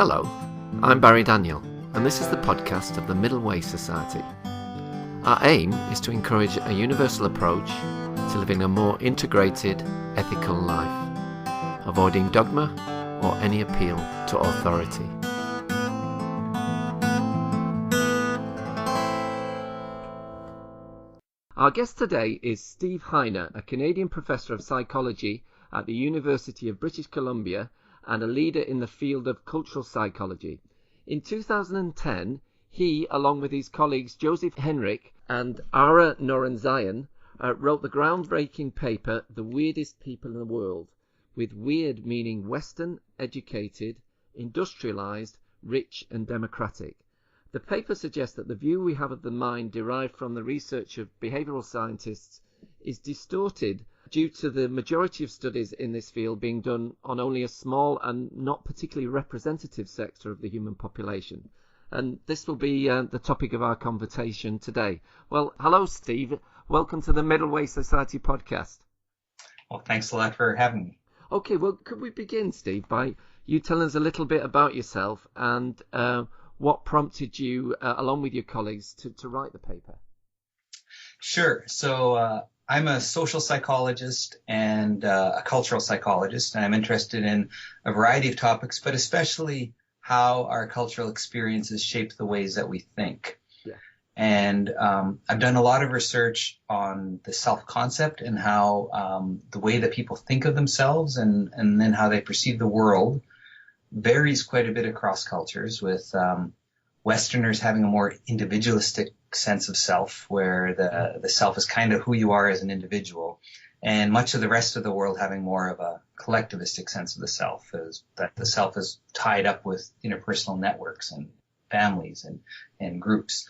Hello, I'm Barry Daniel, and this is the podcast of the Middle Way Society. Our aim is to encourage a universal approach to living a more integrated, ethical life, avoiding dogma or any appeal to authority. Our guest today is Steve Heine, a Canadian professor of psychology at the University of British Columbia and a leader in the field of cultural psychology. In 2010, he, along with his colleagues Joseph Henrich and Ara Norenzayan, wrote the groundbreaking paper, The Weirdest People in the World, with weird meaning Western, educated, industrialized, rich and democratic. The paper suggests that the view we have of the mind derived from the research of behavioural scientists is distorted due to the majority of studies in this field being done on only a small and not particularly representative sector of the human population. And this will be the topic of our conversation today. Well, hello, Steve. Welcome to the Middle Way Society podcast. Well, thanks a lot for having me. Okay, well, could we begin, Steve, by you telling us a little bit about yourself and what prompted you, along with your colleagues, to write the paper? Sure. So I'm a social psychologist and a cultural psychologist, and I'm interested in a variety of topics, but especially how our cultural experiences shape the ways that we think. Yeah. And I've done a lot of research on the self-concept and how the way that people think of themselves and then how they perceive the world varies quite a bit across cultures, with Westerners having a more individualistic sense of self, where the self is kind of who you are as an individual, and much of the rest of the world having more of a collectivistic sense of the self, as that the self is tied up with interpersonal networks and families and groups.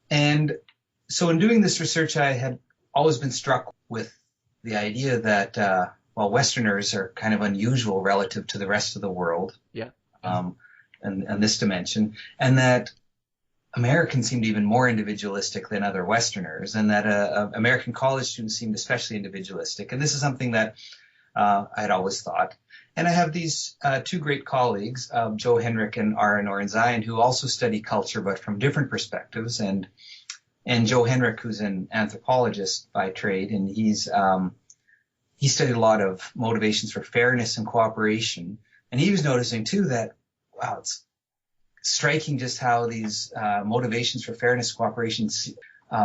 And so in doing this research, I had always been struck with the idea that Westerners are kind of unusual relative to the rest of the world. Yeah. And this dimension, and that Americans seemed even more individualistic than other Westerners, and that American college students seemed especially individualistic. And this is something that I had always thought. And I have these two great colleagues, Joe Henrich and Ara Norenzayan, who also study culture, but from different perspectives. And Joe Henrich, who's an anthropologist by trade, and he studied a lot of motivations for fairness and cooperation. And he was noticing too that, wow, it's striking just how these motivations for fairness and cooperation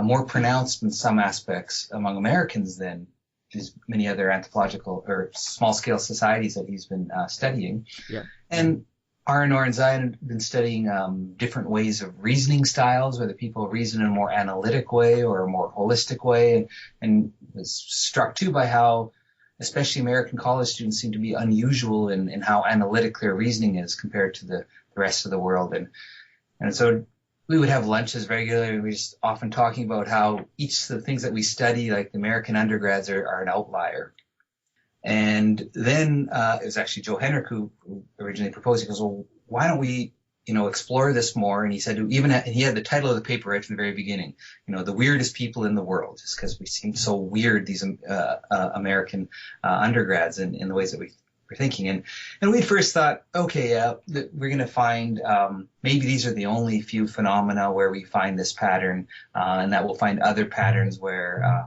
more pronounced in some aspects among Americans than these many other anthropological or small-scale societies that he's been studying. Yeah. And Ara Norenzayan had been studying different ways of reasoning styles, whether people reason in a more analytic way or a more holistic way, and was struck too by how especially American college students seem to be unusual in how analytic their reasoning is compared to the rest of the world. And so we would have lunches regularly. We were just often talking about how each of the things that we study, like the American undergrads, are an outlier. And then it was actually Joe Henrich who originally proposed. He goes, well, why don't we explore this more? And he said, he had the title of the paper right from the very beginning, the weirdest people in the world, just because we seemed so weird, these American undergrads in the ways that we were thinking. And we first thought, okay, we're going to find maybe these are the only few phenomena where we find this pattern, and that we'll find other patterns where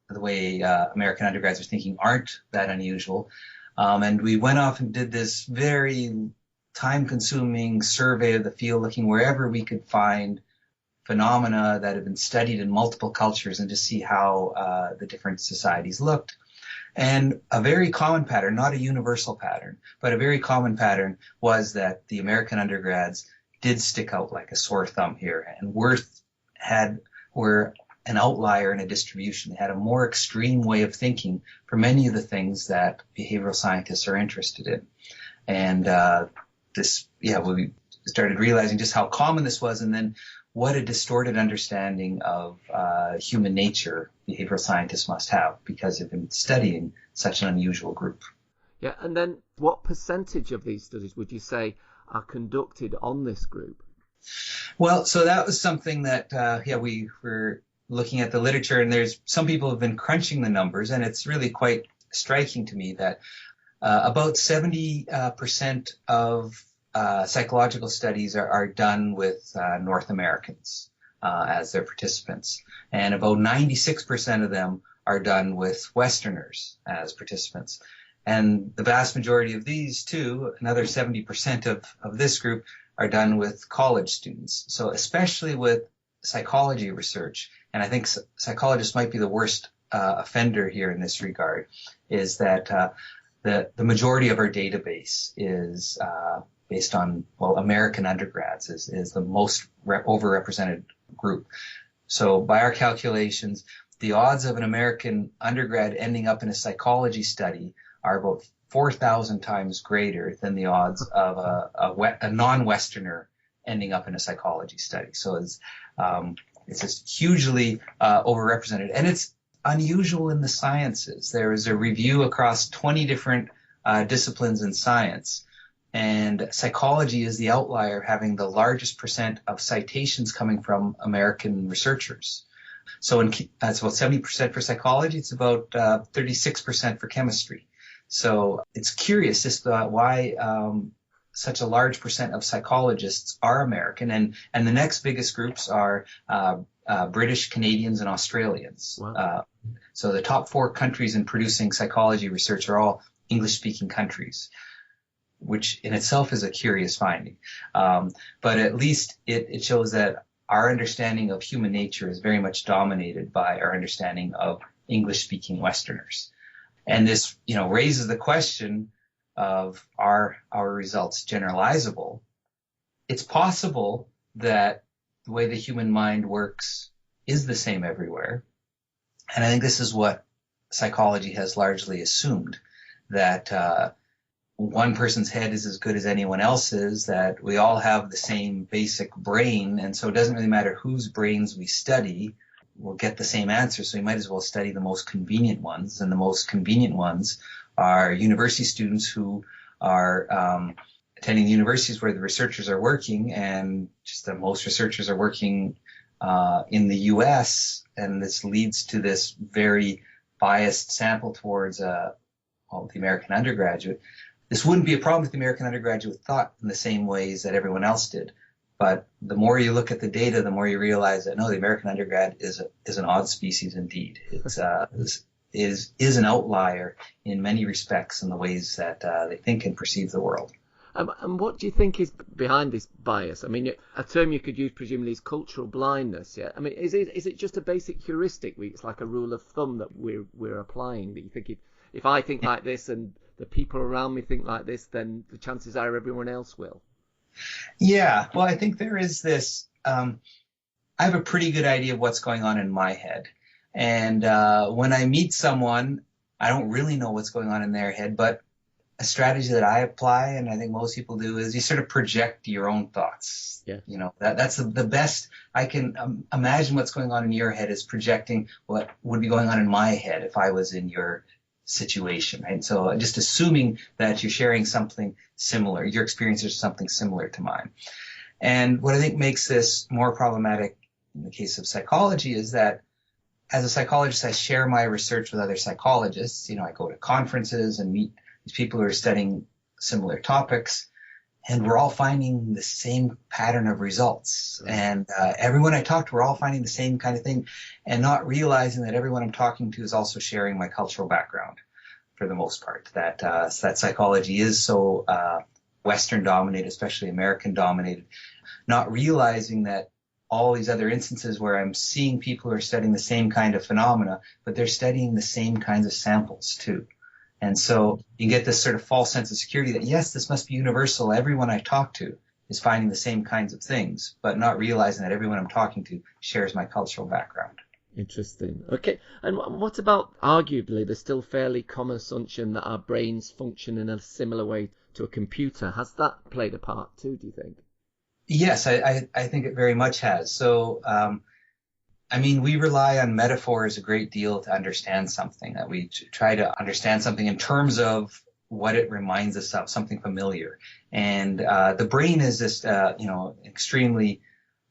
the way American undergrads are thinking aren't that unusual. And we went off and did this very time-consuming survey of the field, looking wherever we could find phenomena that have been studied in multiple cultures and to see how the different societies looked. And a very common pattern, not a universal pattern, but a very common pattern was that the American undergrads did stick out like a sore thumb here, and were an outlier in a distribution. They had a more extreme way of thinking for many of the things that behavioral scientists are interested in. And we started realizing just how common this was, and then what a distorted understanding of human nature behavioral scientists must have because they've been studying such an unusual group. Yeah, and then what percentage of these studies would you say are conducted on this group? Well, so that was something that, we were looking at the literature, and there's some people have been crunching the numbers, and it's really quite striking to me that about 70% of psychological studies are done with North Americans as their participants, and about 96% of them are done with Westerners as participants. And the vast majority of these too, another 70% of this group, are done with college students. So especially with psychology research, and I think psychologists might be the worst offender here in this regard, is that the majority of our database is based on, well, American undergrads is the most overrepresented group. So by our calculations, the odds of an American undergrad ending up in a psychology study are about 4,000 times greater than the odds of a non-Westerner ending up in a psychology study. So it's just hugely overrepresented. And it's unusual in the sciences. There is a review across 20 different disciplines in science, and psychology is the outlier, having the largest percent of citations coming from American researchers. So it's about 70% for psychology. It's about 36% for chemistry. So it's curious just why such a large percent of psychologists are American. And the next biggest groups are British, Canadians, and Australians. Wow. So the top 4 countries in producing psychology research are all English-speaking countries, which in itself is a curious finding. But at least it shows that our understanding of human nature is very much dominated by our understanding of English-speaking Westerners. And this, raises the question of, are our results generalizable? It's possible that the way the human mind works is the same everywhere. And I think this is what psychology has largely assumed, that one person's head is as good as anyone else's, that we all have the same basic brain, and so it doesn't really matter whose brains we study, we'll get the same answer, so we might as well study the most convenient ones. And the most convenient ones are university students who are attending universities where the researchers are working, and just that most researchers are working in the U.S., and this leads to this very biased sample towards the American undergraduate. This wouldn't be a problem if the American undergraduate thought in the same ways that everyone else did. But the more you look at the data, the more you realize that, no, the American undergrad is an odd species indeed. It's is an outlier in many respects in the ways that they think and perceive the world. And what do you think is behind this bias? I mean, a term you could use presumably is cultural blindness. Yeah. I mean, is it just a basic heuristic? It's like a rule of thumb that we're applying. That you think if I think like this and the people around me think like this, then the chances are everyone else will. Yeah. Well, I think there is this. I have a pretty good idea of what's going on in my head, and when I meet someone, I don't really know what's going on in their head, but a strategy that I apply, and I think most people do, is you sort of project your own thoughts. Yeah. That's the best I can imagine. What's going on in your head is projecting what would be going on in my head if I was in your situation. Right? So just assuming that you're sharing something similar, your experience is something similar to mine. And what I think makes this more problematic in the case of psychology is that as a psychologist, I share my research with other psychologists. I go to conferences and meet these people who are studying similar topics, and we're all finding the same pattern of results. And everyone I talk to, we're all finding the same kind of thing, and not realizing that everyone I'm talking to is also sharing my cultural background for the most part, that psychology is so Western dominated, especially American dominated, not realizing that all these other instances where I'm seeing people who are studying the same kind of phenomena, but they're studying the same kinds of samples too. And so you get this sort of false sense of security that, yes, this must be universal. Everyone I talk to is finding the same kinds of things, but not realizing that everyone I'm talking to shares my cultural background. Interesting. Okay. And what about, arguably, the still fairly common assumption that our brains function in a similar way to a computer? Has that played a part too, do you think? Yes, I think it very much has. So, we rely on metaphors a great deal to understand something, that we try to understand something in terms of what it reminds us of, something familiar. And the brain is this, extremely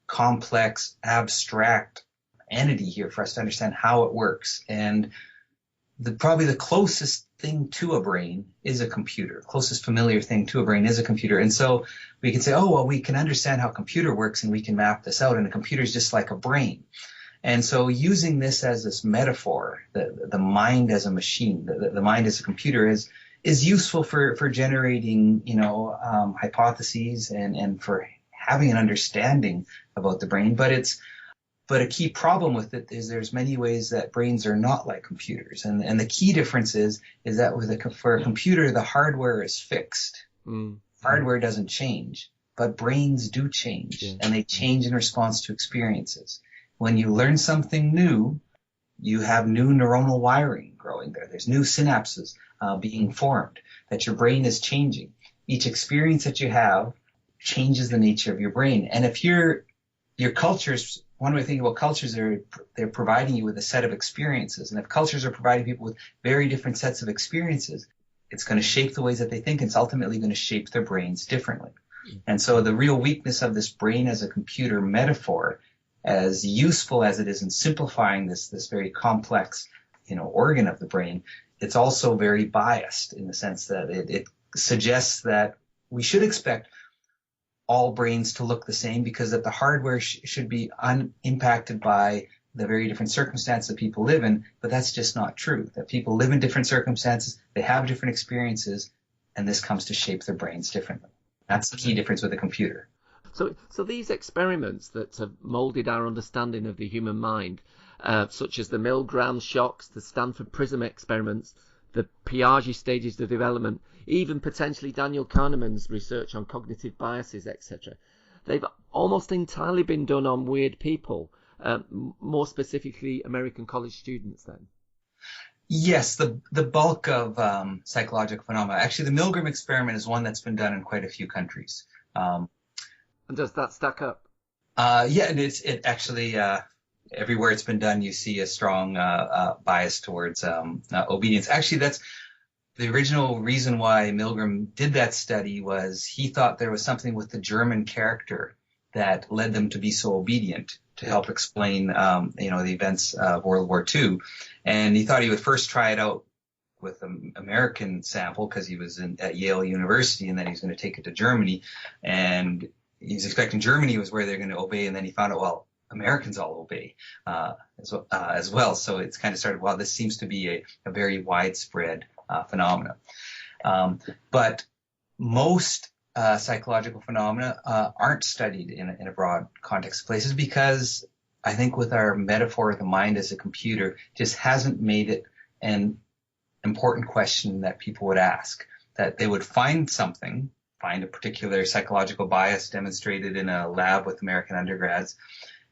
complex, abstract entity here for us to understand how it works. And probably the closest thing to a brain is a computer. Closest familiar thing to a brain is a computer. And so we can say, oh, well, we can understand how a computer works and we can map this out. And a computer is just like a brain. And so using this as this metaphor, the mind as a machine, the mind as a computer is useful for generating, hypotheses and for having an understanding about the brain. But a key problem with it is there's many ways that brains are not like computers. And the key difference is that for a computer, the hardware is fixed. Hardware doesn't change, but brains do change, and they change in response to experiences. When you learn something new, you have new neuronal wiring growing there. There's new synapses being formed, that your brain is changing. Each experience that you have changes the nature of your brain. And if your cultures, one way to think about cultures, they're providing you with a set of experiences. And if cultures are providing people with very different sets of experiences, it's going to shape the ways that they think. And it's ultimately going to shape their brains differently. And so the real weakness of this brain as a computer metaphor, as useful as it is in simplifying this very complex, organ of the brain, it's also very biased in the sense that it suggests that we should expect all brains to look the same, because that the hardware should be unimpacted by the very different circumstances that people live in. But that's just not true. That people live in different circumstances, they have different experiences, and this comes to shape their brains differently. That's the key difference with a computer. So these experiments that have molded our understanding of the human mind, such as the Milgram shocks, the Stanford prism experiments, the Piage stages of development, even potentially Daniel Kahnemann's research on cognitive biases, etc. They've almost entirely been done on weird people, more specifically American college students then. Yes, the bulk of psychological phenomena. Actually, the Milgram experiment is one that's been done in quite a few countries. And does that stack up? Yeah, and it actually everywhere it's been done, you see a strong bias towards obedience. Actually, that's the original reason why Milgram did that study. Was he thought there was something with the German character that led them to be so obedient, to help explain the events of World War II. And he thought he would first try it out with an American sample because he was at Yale University, and then he was going to take it to Germany. And he was expecting Germany was where they're going to obey, and then he found out, well, Americans all obey as well. So it's kind of started, well, this seems to be a very widespread phenomenon. But most psychological phenomena aren't studied in a broad context of places, because I think with our metaphor of the mind as a computer just hasn't made it an important question that people would ask, that they would find a particular psychological bias demonstrated in a lab with American undergrads,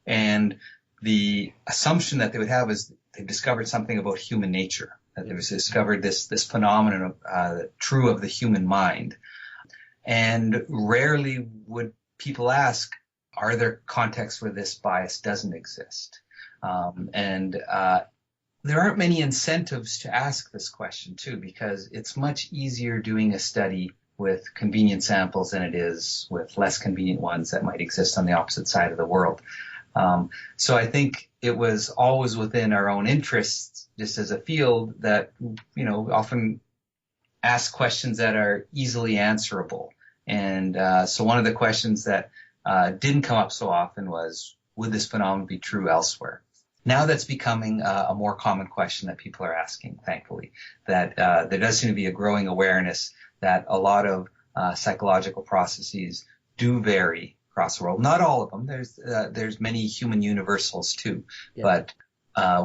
and the assumption that they would have is they've discovered something about human nature, that they've discovered this phenomenon true of the human mind. And rarely would people ask, are there contexts where this bias doesn't exist? There aren't many incentives to ask this question, too, because it's much easier doing a study with convenient samples than it is with less convenient ones that might exist on the opposite side of the world. So I think it was always within our own interests, just as a field, that, often ask questions that are easily answerable. And so one of the questions that didn't come up so often was, would this phenomenon be true elsewhere? Now that's becoming a more common question that people are asking, thankfully, that there does seem to be a growing awareness that a lot of psychological processes do vary across the world. Not all of them. There's many human universals too, but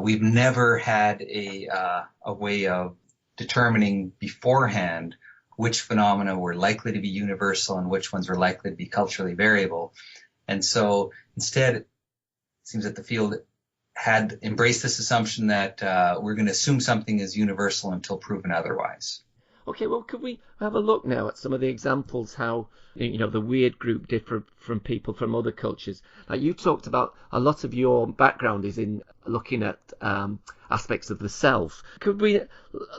we've never had a way of determining beforehand which phenomena were likely to be universal and which ones were likely to be culturally variable. And so instead, it seems that the field had embraced this assumption that we're going to assume something is universal until proven otherwise. Okay, well, could we have a look now at some of the examples how, the weird group differ from people from other cultures? Like you talked about, a lot of your background is in looking at aspects of the self. Could we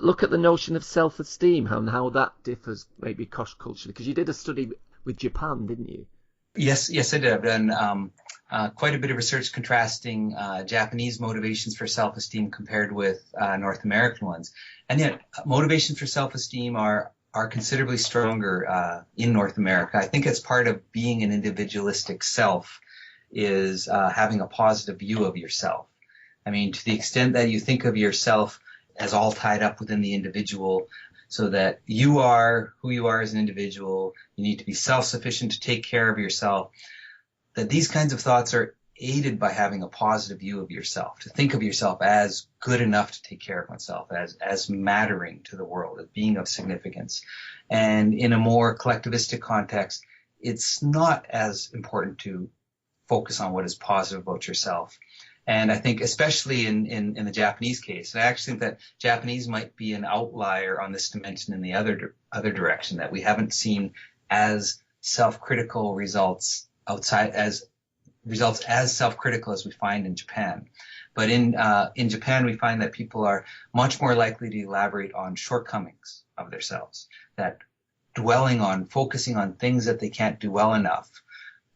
look at the notion of self-esteem and how that differs maybe cross-culturally? Because you did a study with Japan, didn't you? Yes, I did. I've done quite a bit of research contrasting Japanese motivations for self-esteem compared with North American ones. And yet motivations for self-esteem are considerably stronger in North America. I think it's part of being an individualistic self is having a positive view of yourself. I mean, to the extent that you think of yourself as all tied up within the individual, so that you are who you are as an individual, you need to be self-sufficient to take care of yourself, that these kinds of thoughts are aided by having a positive view of yourself, to think of yourself as good enough to take care of oneself, as mattering to the world, as being of significance. And in a more collectivistic context, it's not as important to focus on what is positive about yourself. And I think especially in the Japanese case, and I actually think that Japanese might be an outlier on this dimension in the other direction, that we haven't seen as self-critical results as self-critical as we find in Japan. But in Japan, we find that people are much more likely to elaborate on shortcomings of themselves, that focusing on things that they can't do well enough,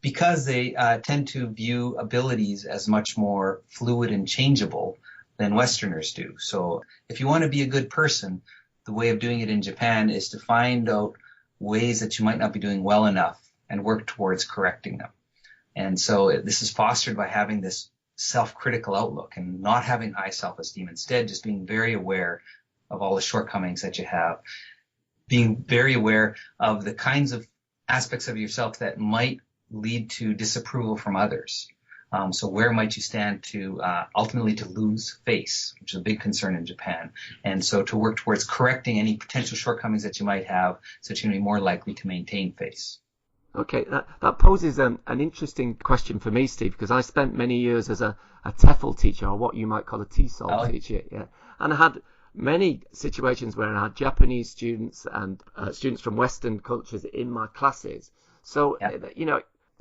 because they tend to view abilities as much more fluid and changeable than Westerners do. So if you want to be a good person, the way of doing it in Japan is to find out ways that you might not be doing well enough and work towards correcting them. And so this is fostered by having this self-critical outlook and not having high self-esteem. Instead, just being very aware of all the shortcomings that you have, being very aware of the kinds of aspects of yourself that might lead to disapproval from others. So where might you stand to ultimately to lose face, which is a big concern in Japan. And so to work towards correcting any potential shortcomings that you might have so that you're going to be more likely to maintain face. Okay, that poses an interesting question for me, Steve, because I spent many years as a TEFL teacher, or what you might call a TESOL teacher, yeah. And I had many situations where I had Japanese students and students from Western cultures in my classes. So,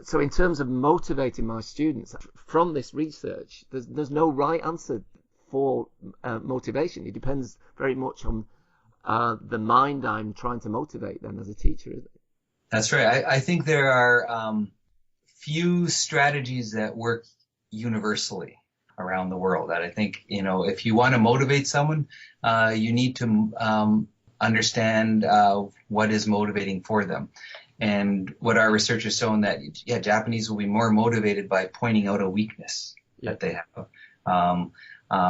so in terms of motivating my students from this research, there's no right answer for motivation. It depends very much on the mind I'm trying to motivate them as a teacher, isn't it? That's right. I think there are few strategies that work universally around the world. That I think, if you want to motivate someone, you need to understand what is motivating for them. And what our research has shown that, Japanese will be more motivated by pointing out a weakness that they have,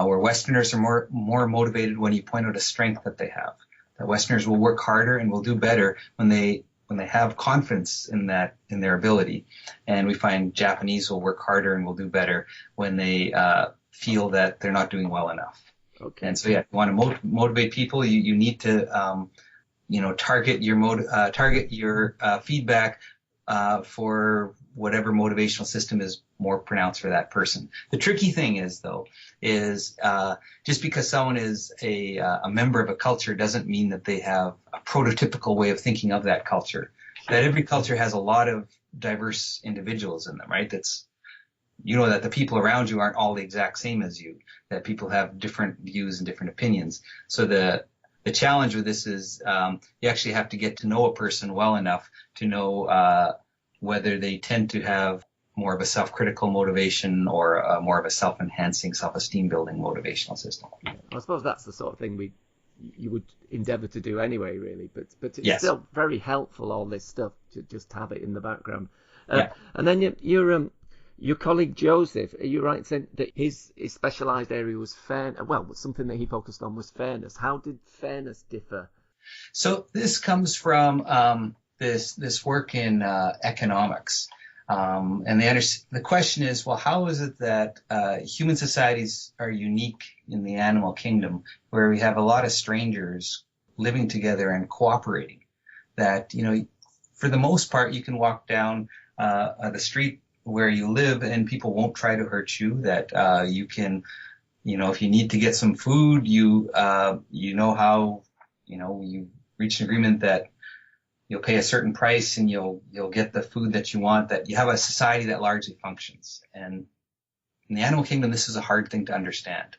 where Westerners are more motivated when you point out a strength that they have. That Westerners will work harder and will do better when they have confidence in their ability, and we find Japanese will work harder and will do better when they feel that they're not doing well enough. Okay. And so, if you want to motivate people, you need to target your feedback for whatever motivational system is more pronounced for that person. The tricky thing is just because someone is a member of a culture doesn't mean that they have a prototypical way of thinking of that culture. That every culture has a lot of diverse individuals in them, right? that the people around you aren't all the exact same as you, that people have different views and different opinions. So the challenge with this is you actually have to get to know a person well enough to know whether they tend to have more of a self-critical motivation or more of a self-enhancing, self-esteem building motivational system. I suppose that's the sort of thing you would endeavour to do anyway, really. But it's still very helpful, all this stuff, to just have it in the background. And then your colleague Joseph, are you right in saying that his specialised area was fairness? Well, something that he focused on was fairness. How did fairness differ? So this comes from this work in economics. And the question is, well, how is it that human societies are unique in the animal kingdom, where we have a lot of strangers living together and cooperating? That, for the most part, you can walk down the street where you live and people won't try to hurt you. That you can, if you need to get some food, you reach an agreement that you'll pay a certain price and you'll get the food that you want, that you have a society that largely functions. And in the animal kingdom, this is a hard thing to understand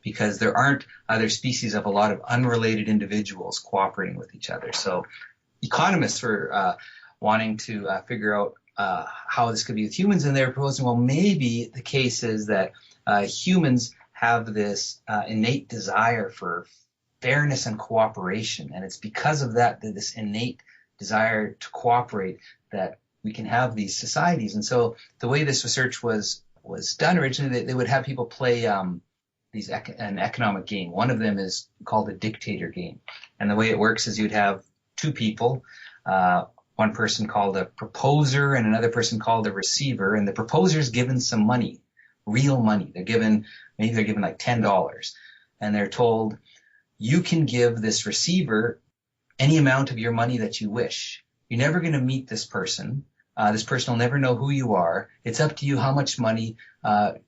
because there aren't other species of a lot of unrelated individuals cooperating with each other. So economists were wanting to figure out how this could be with humans, and they're proposing, well, maybe the case is that humans have this innate desire for fairness and cooperation, and it's because of that, this innate desire to cooperate, that we can have these societies. And so the way this research was done originally, they would have people play an economic game. One of them is called a dictator game, and the way it works is you'd have two people, one person called a proposer and another person called a receiver, and the proposer is given some money, real money. Maybe they're given like $10, and they're told, you can give this receiver any amount of your money that you wish. You're never going to meet this person. This person will never know who you are. It's up to you how much money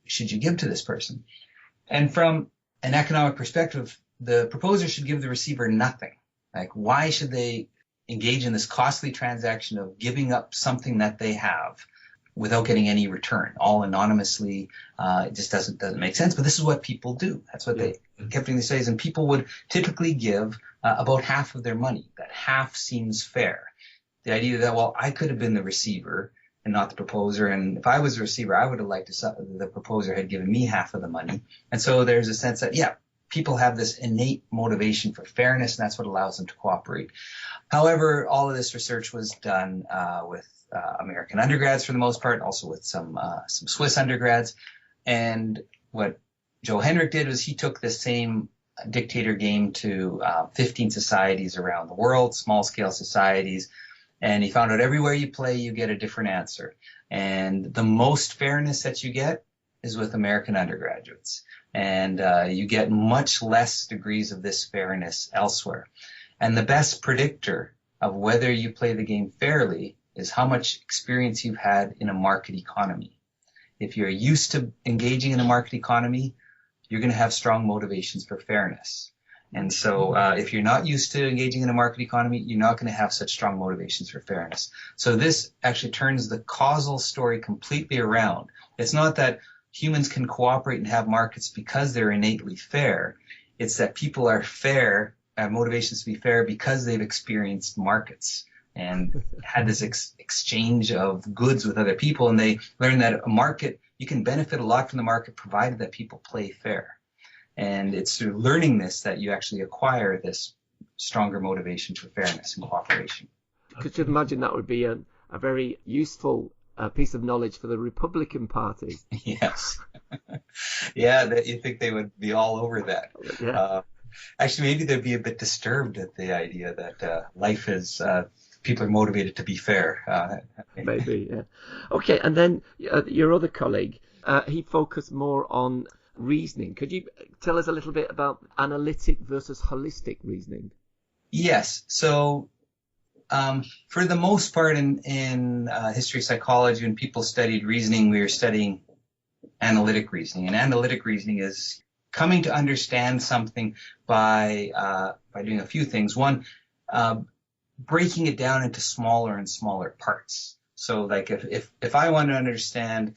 should you give to this person. And from an economic perspective, the proposer should give the receiver nothing. Like, why should they engage in this costly transaction of giving up something that they have without getting any return, all anonymously? It just doesn't make sense. But this is what people do. That's what they kept doing these days. And people would typically give about half of their money. That half seems fair. The idea that, well, I could have been the receiver and not the proposer, and if I was the receiver, I would have liked the proposer had given me half of the money. And so there's a sense that, yeah, people have this innate motivation for fairness, and that's what allows them to cooperate. However, all of this research was done with American undergrads for the most part, also with some Swiss undergrads. And what Joe Henrich did was he took this same dictator game to 15 societies around the world, small-scale societies, and he found out everywhere you play, you get a different answer. And the most fairness that you get is with American undergraduates. And you get much less degrees of this fairness elsewhere. And the best predictor of whether you play the game fairly is how much experience you've had in a market economy. If you're used to engaging in a market economy, you're going to have strong motivations for fairness. And so if you're not used to engaging in a market economy, you're not going to have such strong motivations for fairness. So this actually turns the causal story completely around. It's not that humans can cooperate and have markets because they're innately fair. It's that people are fair, have motivations to be fair because they've experienced markets and had this exchange of goods with other people. And they learn that a market, you can benefit a lot from the market provided that people play fair. And it's through learning this that you actually acquire this stronger motivation for fairness and cooperation. Could you imagine that would be a very useful piece of knowledge for the Republican Party? Yes. Yeah, you think they would be all over that. Yeah. Actually, maybe they'd be a bit disturbed at the idea that life is, people are motivated to be fair. Maybe, yeah. Okay, and then your other colleague, he focused more on reasoning. Could you tell us a little bit about analytic versus holistic reasoning? Yes. So for the most part in history of psychology, when people studied reasoning, we were studying analytic reasoning. And analytic reasoning is coming to understand something by doing a few things. One, breaking it down into smaller and smaller parts. So like if I want to understand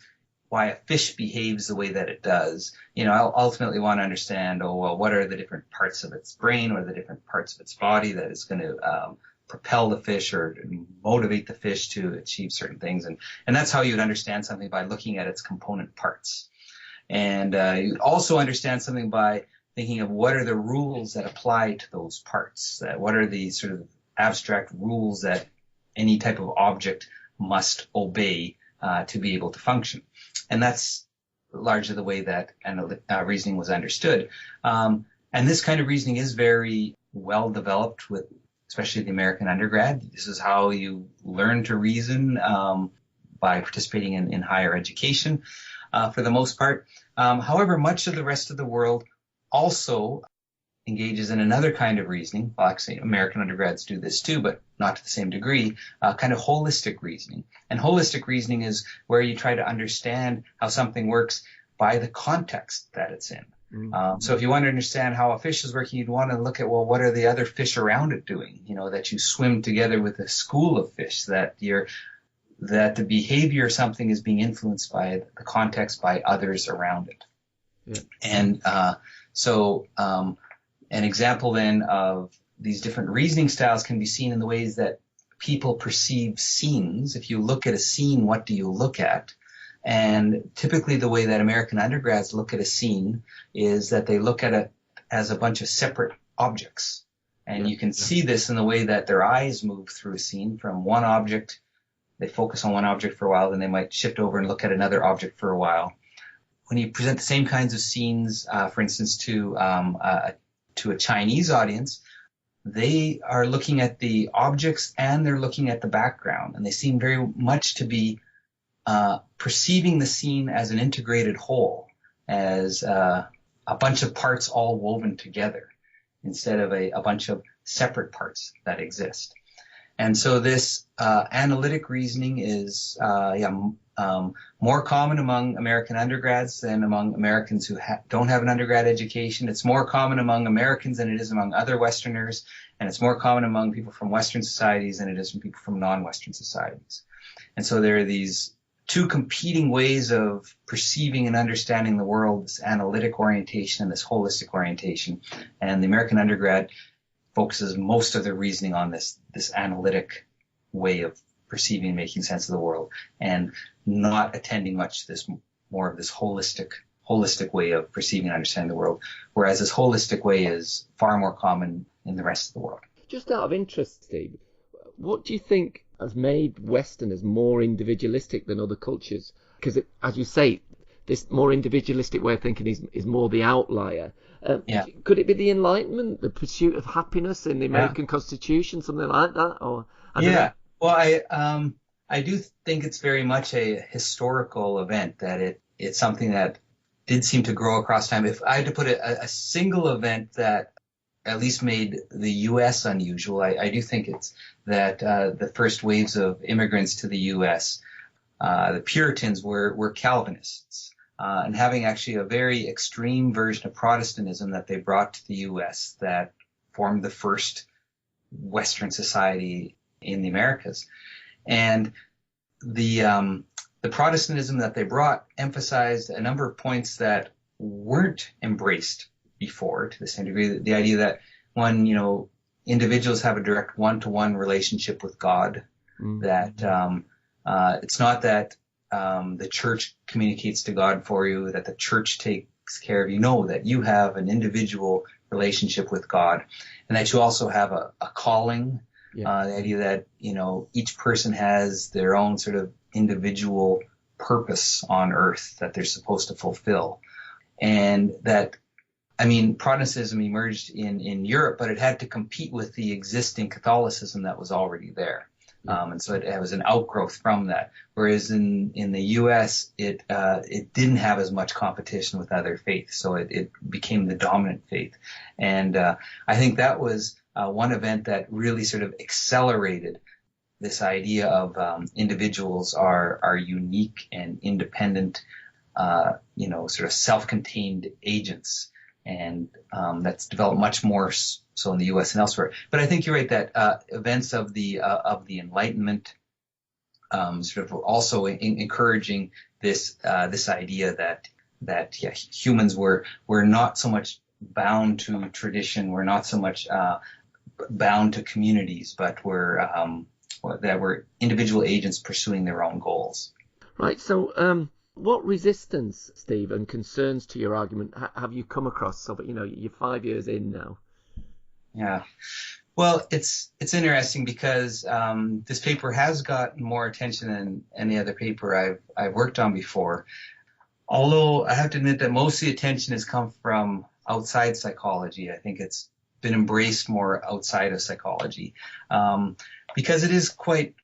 why a fish behaves the way that it does, I'll ultimately want to understand, what are the different parts of its brain or the different parts of its body that is going to propel the fish or motivate the fish to achieve certain things. And that's how you would understand something, by looking at its component parts. And you'd also understand something by thinking of what are the rules that apply to those parts, what are the sort of abstract rules that any type of object must obey to be able to function. And that's largely the way that reasoning was understood. And this kind of reasoning is very well developed with especially the American undergrad. This is how you learn to reason by participating in higher education for the most part. However, much of the rest of the world also engages in another kind of reasoning. Well, actually, American undergrads do this too, but not to the same degree, kind of holistic reasoning. And holistic reasoning is where you try to understand how something works by the context that it's in. So if you want to understand how a fish is working, you'd want to look at, what are the other fish around it doing? That you swim together with a school of fish, that the behavior of something is being influenced by the context, by others around it. Yeah. And so an example then of these different reasoning styles can be seen in the ways that people perceive scenes. If you look at a scene, what do you look at? And typically the way that American undergrads look at a scene is that they look at it as a bunch of separate objects. And you can see this in the way that their eyes move through a scene from one object. They focus on one object for a while, then they might shift over and look at another object for a while. When you present the same kinds of scenes, for instance, to a Chinese audience, they are looking at the objects and they're looking at the background. And they seem very much to be perceiving the scene as an integrated whole, as a bunch of parts all woven together, instead of a bunch of separate parts that exist. And so this analytic reasoning is more common among American undergrads than among Americans who don't have an undergrad education. It's more common among Americans than it is among other Westerners, and it's more common among people from Western societies than it is from people from non-Western societies. And so there are these two competing ways of perceiving and understanding the world, this analytic orientation and this holistic orientation. And the American undergrad focuses most of their reasoning on this analytic way of perceiving and making sense of the world, and not attending much to this more of this holistic way of perceiving and understanding the world, whereas this holistic way is far more common in the rest of the world. Just out of interest, Steve, what do you think has made Westerners more individualistic than other cultures? Because, as you say, this more individualistic way of thinking is more the outlier. Could it be the Enlightenment, the pursuit of happiness in the American Constitution, something like that? Or I don't know. Well, I do think it's very much a historical event, that it's something that did seem to grow across time. If I had to put a single event that at least made the U.S. unusual, I do think it's that the first waves of immigrants to the U.S., the Puritans were Calvinists. And having actually a very extreme version of Protestantism that they brought to the U.S. that formed the first Western society in the Americas. And the Protestantism that they brought emphasized a number of points that weren't embraced before to the same degree. The idea that, one, individuals have a direct one-to-one relationship with God, that it's not that the church communicates to God for you, that the church takes care of you. No, that you have an individual relationship with God, and that you also have a calling. The idea that, each person has their own sort of individual purpose on earth that they're supposed to fulfill. And that, Protestantism emerged in Europe, but it had to compete with the existing Catholicism that was already there. And so it was an outgrowth from that. Whereas in the U.S., it didn't have as much competition with other faiths, so it became the dominant faith. And I think that was one event that really sort of accelerated this idea of individuals are unique and independent, sort of self-contained agents. And that's developed much more so in the U.S. and elsewhere. But I think you're right that events of the Enlightenment sort of also encouraging this idea that humans were not so much bound to tradition, we're not so much bound to communities, but we're individual agents pursuing their own goals. Right. So, what resistance, Steve, and concerns to your argument have you come across? So, you're 5 years in now. Yeah. Well, it's interesting because this paper has gotten more attention than any other paper I've worked on before. Although I have to admit that most of the attention has come from outside psychology. I think it's been embraced more outside of psychology, because it is quite,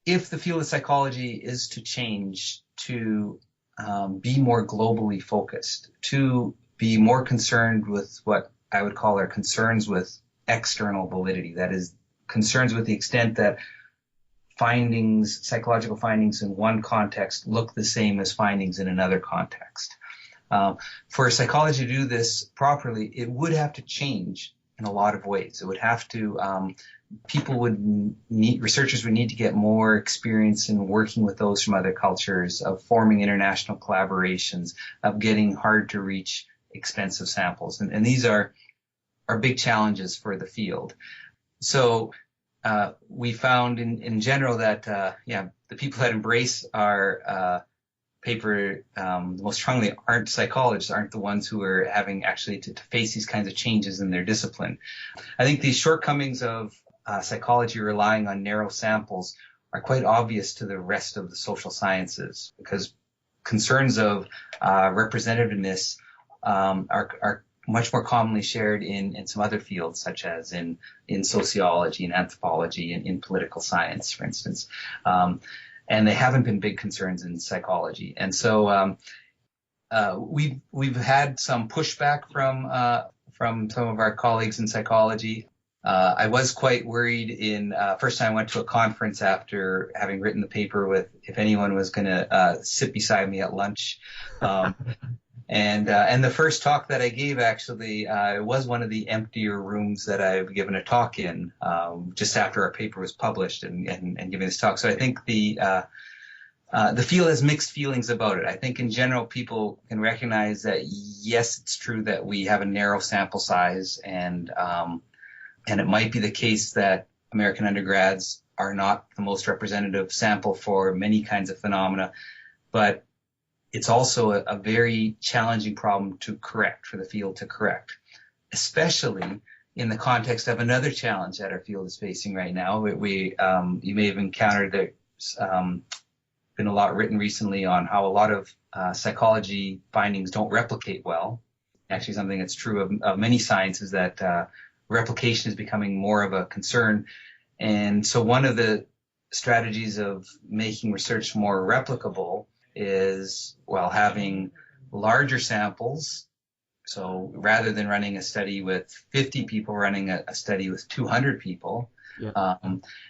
if the field of psychology is to change, to be more globally focused, to be more concerned with what I would call our concerns with external validity. That is, concerns with the extent that psychological findings in one context look the same as findings in another context. For psychology to do this properly, it would have to change in a lot of ways. It would have to, researchers would need to get more experience in working with those from other cultures, of forming international collaborations, of getting hard to reach expensive samples. And these are big challenges for the field. So we found in general that, the people that embrace our paper the most strongly aren't psychologists, aren't the ones who are having actually to face these kinds of changes in their discipline. I think these shortcomings of psychology relying on narrow samples are quite obvious to the rest of the social sciences, because concerns of representativeness are much more commonly shared in some other fields, such as in sociology and anthropology and in political science, for instance. And they haven't been big concerns in psychology. And so we've had some pushback from some of our colleagues in psychology. I was quite worried first time I went to a conference after having written the paper with if anyone was going to sit beside me at lunch. And the first talk that I gave actually was one of the emptier rooms that I've given a talk in, just after our paper was published and giving this talk. So I think the field has mixed feelings about it. I think in general people can recognize that yes, it's true that we have a narrow sample size, and it might be the case that American undergrads are not the most representative sample for many kinds of phenomena, but it's also a very challenging problem to correct, for the field to correct, especially in the context of another challenge that our field is facing right now. You may have encountered there's been a lot written recently on how a lot of psychology findings don't replicate well. Actually, something that's true of many sciences, that replication is becoming more of a concern. And so one of the strategies of making research more replicable is, having larger samples. So rather than running a study with 50 people, running a study with 200 people. Yeah.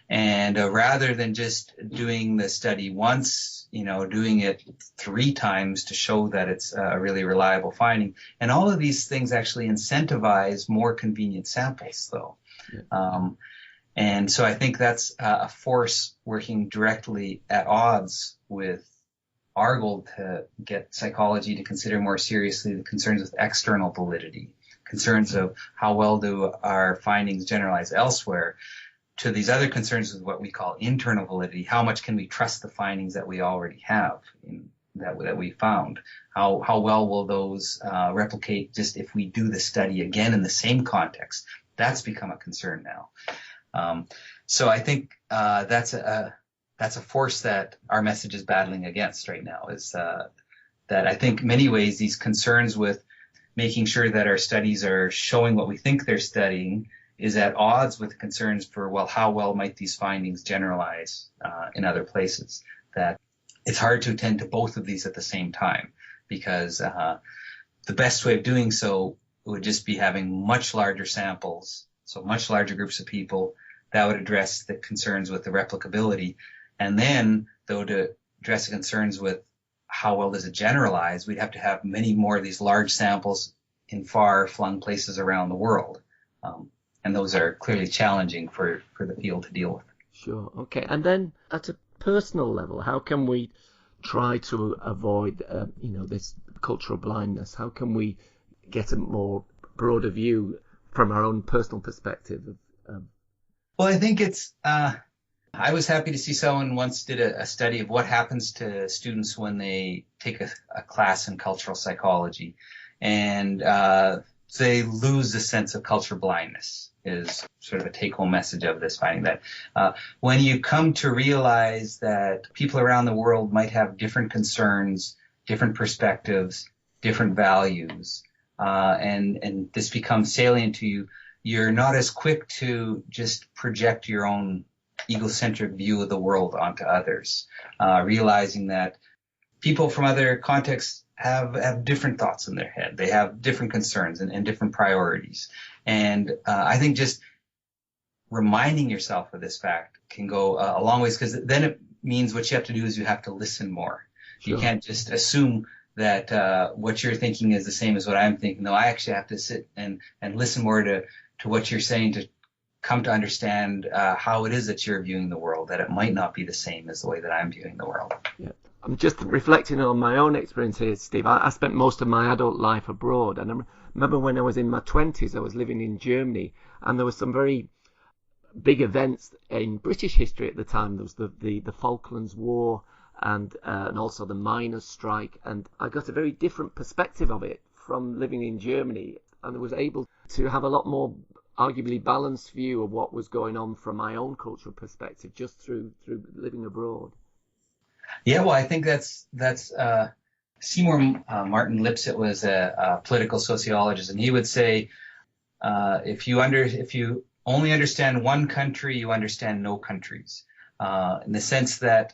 And rather than just doing the study once, doing it 3 times to show that it's a really reliable finding. And all of these things actually incentivize more convenient samples, though. Yeah. And so I think that's a force working directly at odds with our goal to get psychology to consider more seriously the concerns with external validity, concerns of how well do our findings generalize elsewhere, to these other concerns with what we call internal validity. How much can we trust the findings that we already have, that we found? How well will those replicate just if we do the study again in the same context? That's become a concern now. So I think that's a force that our message is battling against right now, is that I think in many ways these concerns with making sure that our studies are showing what we think they're studying is at odds with the concerns for, how well might these findings generalize in other places. That it's hard to attend to both of these at the same time, because the best way of doing so would just be having much larger samples, so much larger groups of people that would address the concerns with the replicability. And then, though, to address the concerns with how well does it generalize, we'd have to have many more of these large samples in far-flung places around the world. And those are clearly challenging for the field to deal with. Sure. Okay. And then at a personal level, how can we try to avoid, this cultural blindness? How can we get a more broader view from our own personal perspective? Well, I think it's... I was happy to see someone once did a study of what happens to students when they take a class in cultural psychology, and they lose the sense of cultural blindness, is sort of a take-home message of this finding, that when you come to realize that people around the world might have different concerns, different perspectives, different values, and this becomes salient to you, you're not as quick to just project your own egocentric view of the world onto others, realizing that people from other contexts have different thoughts in their head. They have different concerns and different priorities. And I think just reminding yourself of this fact can go a long ways, because then it means what you have to do is you have to listen more. Sure. You can't just assume that what you're thinking is the same as what I'm thinking. No, I actually have to sit and listen more to what you're saying, to come to understand how it is that you're viewing the world, that it might not be the same as the way that I'm viewing the world. Yeah. I'm just reflecting on my own experience here, Steve. I spent most of my adult life abroad, and I remember when I was in my 20s, I was living in Germany, and there were some very big events in British history at the time. There was the Falklands War and also the miners' strike, and I got a very different perspective of it from living in Germany, and I was able to have a lot more arguably balanced view of what was going on from my own cultural perspective just through living abroad. Yeah, well, I think that's Seymour Martin Lipset was a political sociologist, and he would say, if you only understand one country, you understand no countries, in the sense that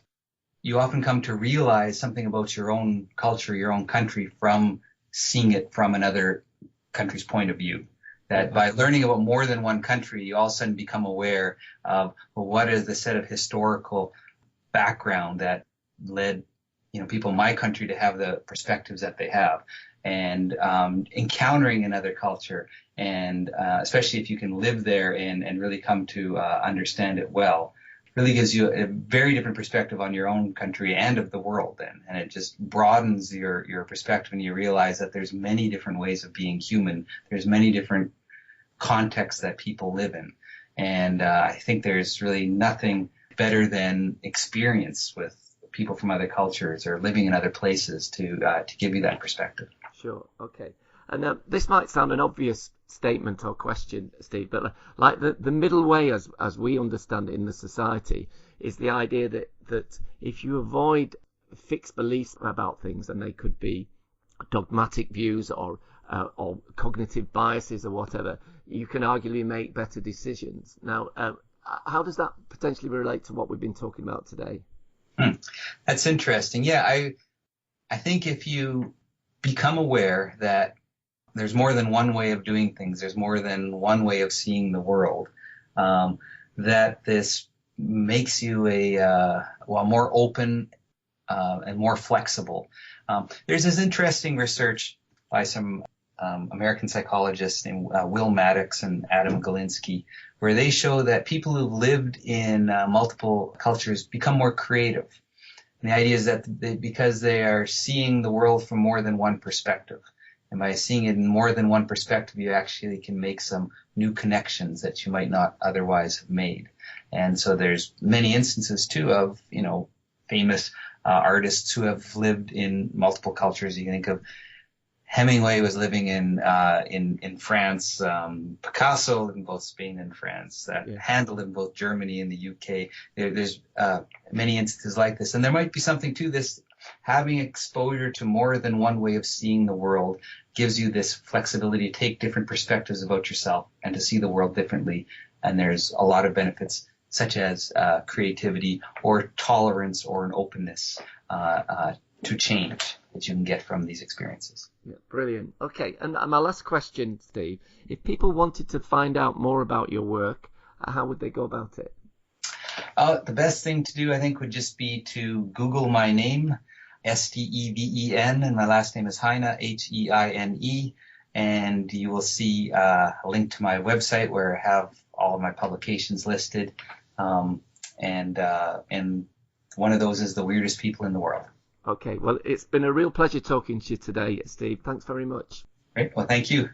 you often come to realize something about your own culture, your own country, from seeing it from another country's point of view. That by learning about more than one country, you all of a sudden become aware of, well, what is the set of historical background that led, people in my country to have the perspectives that they have, and encountering another culture, and especially if you can live there and really come to understand it well, really gives you a very different perspective on your own country and of the world then. And it just broadens your perspective, and you realize that there's many different ways of being human. There's many different contexts that people live in. And I think there's really nothing better than experience with people from other cultures or living in other places to give you that perspective. Sure. Okay. And this might sound an obvious statement or question, Steve, but like the middle way, as we understand it in the society, is the idea that if you avoid fixed beliefs about things, and they could be dogmatic views or cognitive biases or whatever, you can arguably make better decisions. Now, how does that potentially relate to what we've been talking about today? That's interesting. Yeah, I think if you become aware that there's more than one way of doing things, there's more than one way of seeing the world, that this makes you more open and more flexible. There's this interesting research by some American psychologists named Will Maddox and Adam Galinsky, where they show that people who've lived in multiple cultures become more creative. And the idea is that because they are seeing the world from more than one perspective. And by seeing it in more than one perspective, you actually can make some new connections that you might not otherwise have made. And so there's many instances, too, of, famous artists who have lived in multiple cultures. You can think of Hemingway was living in France. Picasso lived in both Spain and France. Handel in both Germany and the UK. There's many instances like this. And there might be something to this. Having exposure to more than one way of seeing the world gives you this flexibility to take different perspectives about yourself and to see the world differently. And there's a lot of benefits, such as creativity or tolerance or an openness to change that you can get from these experiences. Yeah, brilliant. Okay, and my last question, Steve, if people wanted to find out more about your work, how would they go about it? The best thing to do, I think, would just be to Google my name, Steven, and my last name is Heine, Heine, and you will see a link to my website where I have all of my publications listed, and one of those is The Weirdest People in the World. Okay, well, it's been a real pleasure talking to you today, Steve. Thanks very much. Great. Well, thank you.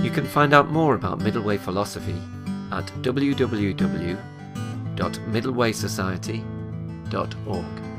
You can find out more about Middle Way philosophy at www.middlewaysociety.org.